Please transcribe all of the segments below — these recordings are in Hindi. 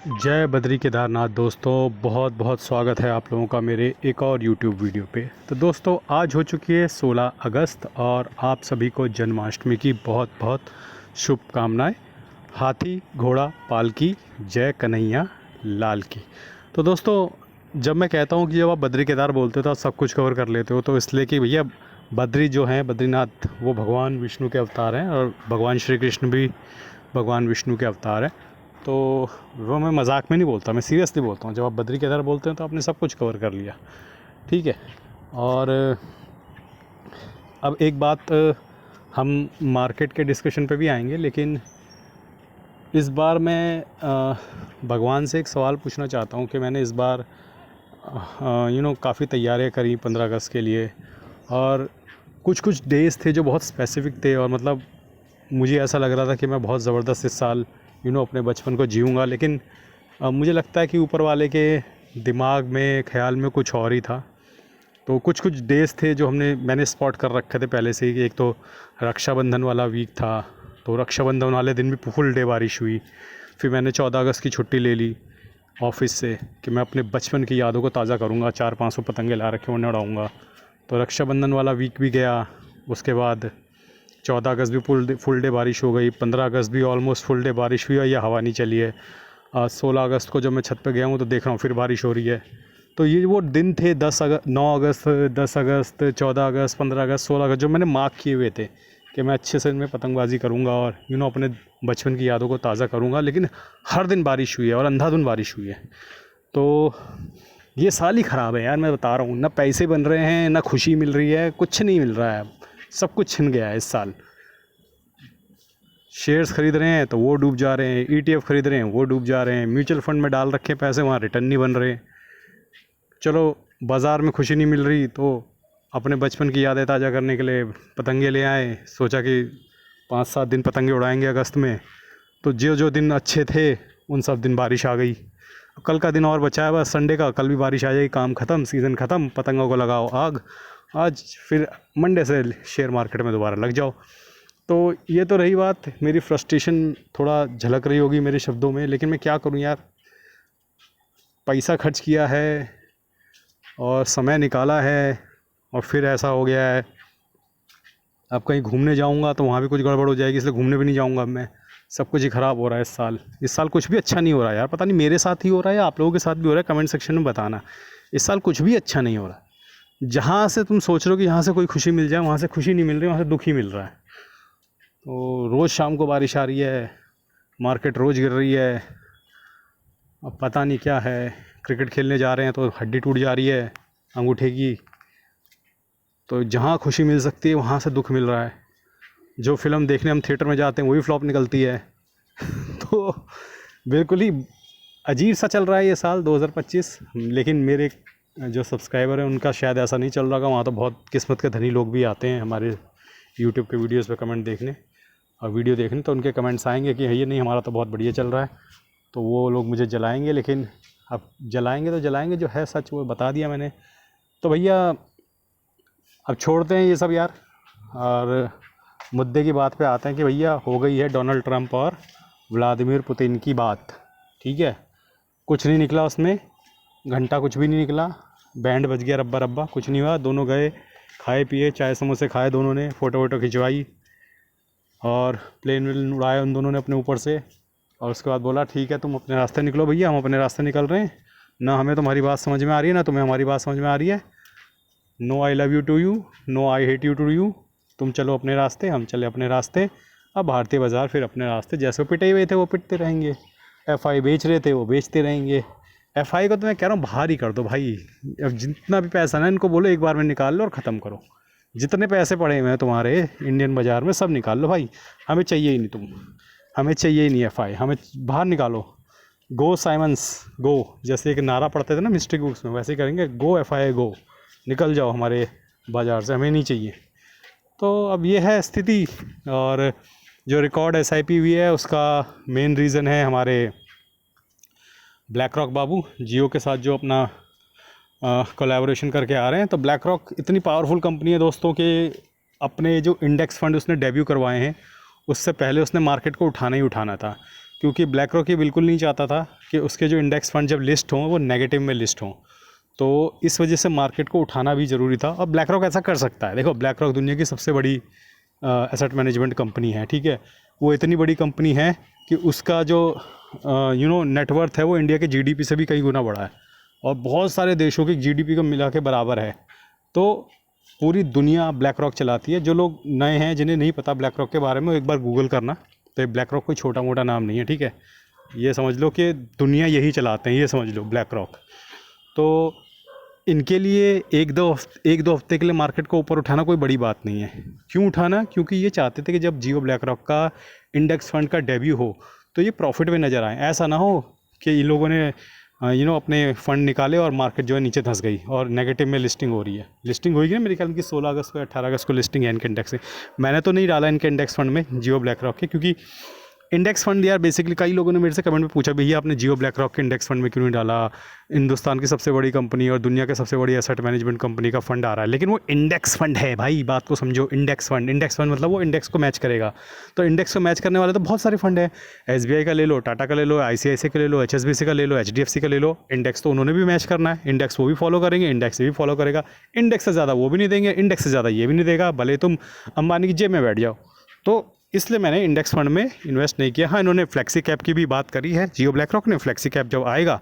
जय बद्री केदारनाथ दोस्तों, बहुत बहुत स्वागत है आप लोगों का मेरे एक और YouTube वीडियो पे। तो दोस्तों आज हो चुकी है 16 अगस्त और आप सभी को जन्माष्टमी की बहुत बहुत शुभकामनाएं। हाथी घोड़ा पालकी जय कन्हैया लाल की। तो दोस्तों जब मैं कहता हूँ कि जब आप बद्री केदार बोलते हो तो आप सब कुछ कवर कर लेते हो, तो इसलिए कि भैया बद्री जो हैं बद्रीनाथ वो भगवान विष्णु के अवतार हैं और भगवान श्री कृष्ण भी भगवान विष्णु के अवतार हैं। तो वो मैं मजाक में नहीं बोलता, मैं सीरियसली बोलता हूँ। जब आप बद्री केदार बोलते हैं तो आपने सब कुछ कवर कर लिया, ठीक है। और अब एक बात, हम मार्केट के डिस्कशन पे भी आएंगे, लेकिन इस बार मैं भगवान से एक सवाल पूछना चाहता हूँ कि मैंने इस बार काफ़ी तैयारियाँ करी 15 अगस्त के लिए, और कुछ डेज़ थे जो बहुत स्पेसिफ़िक थे, और मतलब मुझे ऐसा लग रहा था कि मैं बहुत ज़बरदस्त इस साल अपने बचपन को जीऊँगा। लेकिन मुझे लगता है कि ऊपर वाले के दिमाग में ख़्याल में कुछ और ही था। तो कुछ डेज़ थे जो मैंने स्पॉट कर रखे थे पहले से ही। एक तो रक्षाबंधन वाला वीक था, तो रक्षाबंधन वाले दिन भी फुल डे बारिश हुई। फिर मैंने 14 अगस्त की छुट्टी ले ली ऑफ़िस से कि मैं अपने बचपन की यादों को ताज़ा करूँगा। 400-500 पतंगे ला रखे उन्हें उड़ाऊँगा। तो रक्षाबंधन वाला वीक भी गया। उसके बाद 14 अगस्त भी फुल डे बारिश हो गई। 15 अगस्त भी ऑलमोस्ट फुल डे बारिश हुई है या हवा नहीं चली है। 16 अगस्त को जब मैं छत पे गया हूँ तो देख रहा हूँ फिर बारिश हो रही है। तो ये वो दिन थे 9 अगस्त, 10 अगस्त, 14 अगस्त, 15 अगस्त, 16 अगस्त, जो मैंने मार्क किए हुए थे कि मैं अच्छे से इनमें पतंगबाजी करूँगा और अपने बचपन की यादों को ताज़ा करूँगा। लेकिन हर दिन बारिश हुई है और अंधाधुंध बारिश हुई है। तो ये साल ही ख़राब है यार, मैं बता रहा हूँ। ना पैसे बन रहे हैं, ना खुशी मिल रही है, कुछ नहीं मिल रहा है। सब कुछ छिन गया है इस साल। शेयर्स ख़रीद रहे हैं तो वो डूब जा रहे हैं, ETF ख़रीद रहे हैं वो डूब जा रहे हैं, म्यूचुअल फंड में डाल रखे पैसे वहाँ रिटर्न नहीं बन रहे। चलो बाज़ार में खुशी नहीं मिल रही तो अपने बचपन की यादें ताज़ा करने के लिए पतंगे ले आए। सोचा कि 5-7 दिन पतंगे उड़ाएंगे अगस्त में। तो जो दिन अच्छे थे उन सब दिन बारिश आ गई। कल का दिन और बचा है बस, संडे का। कल भी बारिश आ जाएगी, काम ख़त्म, सीज़न ख़त्म, पतंगों को लगाओ आग। आज फिर मंडे से शेयर मार्केट में दोबारा लग जाओ। तो ये तो रही बात। मेरी फ्रस्ट्रेशन थोड़ा झलक रही होगी मेरे शब्दों में, लेकिन मैं क्या करूं यार। पैसा खर्च किया है और समय निकाला है और फिर ऐसा हो गया है। अब कहीं घूमने जाऊंगा तो वहाँ भी कुछ गड़बड़ हो जाएगी, इसलिए घूमने भी नहीं जाऊंगा अब मैं। सब कुछ ही ख़राब हो रहा है इस साल कुछ भी अच्छा नहीं हो रहा है यार। पता नहीं मेरे साथ ही हो रहा है या आप लोगों के साथ भी हो रहा है, कमेंट सेक्शन में बताना। इस साल कुछ भी अच्छा नहीं हो रहा है। जहाँ से तुम सोच रहे हो कि यहाँ से कोई खुशी मिल जाए, वहाँ से खुशी नहीं मिल रही, वहाँ से दुख ही मिल रहा है। तो रोज़ शाम को बारिश आ रही है, मार्केट रोज़ गिर रही है। अब पता नहीं क्या है। क्रिकेट खेलने जा रहे हैं तो हड्डी टूट जा रही है अंगूठे की। तो जहाँ खुशी मिल सकती है वहाँ से दुख मिल रहा है। जो फ़िल्म देखने हम थिएटर में जाते हैं वही फ्लॉप निकलती है। तो बिल्कुल ही अजीब सा चल रहा है ये साल 2025। लेकिन मेरे जो सब्सक्राइबर हैं उनका शायद ऐसा नहीं चल रहा होगा। वहाँ तो बहुत किस्मत के धनी लोग भी आते हैं हमारे यूट्यूब के वीडियोज़ पे कमेंट देखने और वीडियो देखने। तो उनके कमेंट्स आएंगे कि ये नहीं, हमारा तो बहुत बढ़िया चल रहा है। तो वो लोग मुझे जलाएंगे, लेकिन अब जलाएंगे तो जलाएंगे, जो है सच वो बता दिया मैंने। तो भैया अब छोड़ते हैं ये सब यार, और मुद्दे की बात पे आते हैं कि भैया हो गई है डोनाल्ड ट्रंप और व्लादिमीर पुतिन की बात, ठीक है। कुछ नहीं निकला उसमें, घंटा कुछ भी नहीं निकला, बैंड बज गया रब्बा रब्बा, कुछ नहीं हुआ। दोनों गए, खाए पिए, चाय समोसे खाए दोनों ने, फ़ोटो वोटो खिंचवाई और प्लेन वेन उड़ाए उन दोनों ने अपने ऊपर से। और उसके बाद बोला ठीक है तुम अपने रास्ते निकलो भैया, हम अपने रास्ते निकल रहे हैं। ना हमें तुम्हारी बात समझ में आ रही है, ना तुम्हें हमारी बात समझ में आ रही है। No I love you to you, no I hate you to you. तुम चलो अपने रास्ते, हम चले अपने रास्ते। अब भारतीय बाज़ार फिर अपने रास्ते, जैसे वो पिटे हुए थे वो पिटते रहेंगे, FI बेच रहे थे वो बेचते रहेंगे। FI को तो मैं कह रहा हूँ बाहर ही कर दो भाई। अब जितना भी पैसा ना इनको बोलो एक बार में निकाल लो और ख़त्म करो। जितने पैसे पड़े हुए हैं तुम्हारे इंडियन बाज़ार में सब निकाल लो भाई। हमें चाहिए ही नहीं तुम, हमें चाहिए ही नहीं FI, हमें बाहर निकालो। गो साइमंस गो, जैसे एक नारा पढ़ते थे ना मिस्ट्री बुक्स में, वैसे ही करेंगे। गो FI गो, निकल जाओ हमारे बाज़ार से, हमें नहीं चाहिए। तो अब ये है स्थिति। और जो रिकॉर्ड SIP हुई है उसका मेन रीज़न है हमारे ब्लैक रॉक बाबू, जियो के साथ जो अपना कोलैबोरेशन करके आ रहे हैं। तो ब्लैक रॉक इतनी पावरफुल कंपनी है दोस्तों के अपने जो इंडेक्स फंड उसने डेब्यू करवाए हैं उससे पहले उसने मार्केट को उठाना ही उठाना था। क्योंकि ब्लैक रॉक ये बिल्कुल नहीं चाहता था कि उसके जो इंडेक्स फंड जब लिस्ट हों वो नेगेटिव में लिस्ट हों। तो इस वजह से मार्केट को उठाना भी ज़रूरी था। और ब्लैक रॉक ऐसा कर सकता है। देखो ब्लैक रॉक दुनिया की सबसे बड़ी एसेट मैनेजमेंट कंपनी है, ठीक है। वो इतनी बड़ी कंपनी है कि उसका जो नेटवर्थ है वो इंडिया के जीडीपी से भी कई गुना बड़ा है और बहुत सारे देशों की जीडीपी को मिला के बराबर है। तो पूरी दुनिया ब्लैक रॉक चलाती है। जो लोग नए हैं जिन्हें नहीं पता ब्लैक रॉक के बारे में, एक बार गूगल करना। तो ये ब्लैक रॉक कोई छोटा मोटा नाम नहीं है, ठीक है। ये समझ लो कि दुनिया यही चलाते हैं, ये समझ लो ब्लैक रॉक। तो इनके लिए एक दो हफ्ते के लिए मार्केट को ऊपर उठाना कोई बड़ी बात नहीं है। क्यों उठाना? क्योंकि ये चाहते थे कि जब जियो ब्लैक रॉक का इंडेक्स फंड का डेब्यू हो तो ये प्रॉफिट में नज़र आए। ऐसा ना हो कि इन लोगों ने अपने फ़ंड निकाले और मार्केट जो है नीचे धंस गई और नेगेटिव में लिस्टिंग हो रही है। लिस्टिंग होगी ना मेरे ख्याल की 16 अगस्त को 18 अगस्त को लिस्टिंग है इनके इंडेक्स से। मैंने तो नहीं डाला इनके इंडेक्स फंड में जियो ब्लैक रॉक के, क्योंकि इंडेक्स फंड यार बेसिकली कई लोगों ने मेरे से कमेंट में पूछा भैया आपने जियो ब्लैक रॉक के इंडेक्स फंड में क्यों नहीं डाला, हिंदुस्तान की सबसे बड़ी कंपनी और दुनिया के सबसे बड़ी एसेट मैनेजमेंट कंपनी का फंड आ रहा है। लेकिन वो इंडेक्स फंड है भाई, बात को समझो। इंडेक्स फंड मतलब वो इंडेक्स को मैच करेगा। तो इंडेक्स को मैच करने वाले तो बहुत सारे फंड है। SBI का ले लो, टाटा का ले लो, ICICI का ले लो, HSBC का ले लो, HDFC का ले लो। इंडेक्स तो उन्होंने भी मैच करना है, इंडेक्स वो भी फॉलो करेंगे, इंडेक्स भी फॉलो करेगा। इंडेक्स से ज़्यादा वो भी नहीं देंगे, इंडेक्स से ज़्यादा ये भी नहीं देगा, भले तुम अंबानी की जेब में बैठ जाओ। तो इसलिए मैंने इंडेक्स फंड में इन्वेस्ट नहीं किया। हाँ, इन्होंने फ्लेक्सी कैप की भी बात करी है जियो ब्लैक रॉक ने। फ्लेक्सी कैप जब आएगा,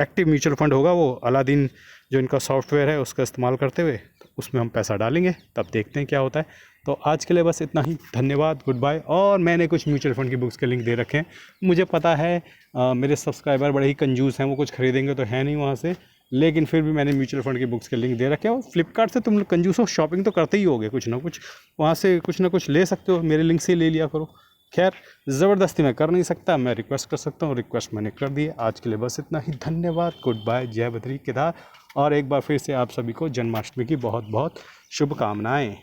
एक्टिव म्यूचुअल फंड होगा, वो अलादीन जो इनका सॉफ्टवेयर है उसका इस्तेमाल करते हुए, तो उसमें हम पैसा डालेंगे, तब देखते हैं क्या होता है। तो आज के लिए बस इतना ही। धन्यवाद, गुड बाय। और मैंने कुछ म्यूचुअल फंड की बुक्स के लिंक दे रखे हैं। मुझे पता है मेरे सब्सक्राइबर बड़े ही कंजूस हैं, वो कुछ खरीदेंगे तो है नहीं वहाँ से, लेकिन फिर भी मैंने म्यूचुअल फंड की बुक्स के लिंक दे रखे हैं। और फ्लिपकार्ट से तुम लोग कंजूस हो, शॉपिंग तो करते ही होगे कुछ ना कुछ, वहाँ से कुछ ना कुछ ले सकते हो, मेरे लिंक से ले लिया करो। खैर, ज़बरदस्ती मैं कर नहीं सकता, मैं रिक्वेस्ट कर सकता हूँ, रिक्वेस्ट मैंने कर दी है। आज के लिए बस इतना ही। धन्यवाद, गुड बाय, जय बद्री केदार। और एक बार फिर से आप सभी को जन्माष्टमी की बहुत बहुत शुभकामनाएँ।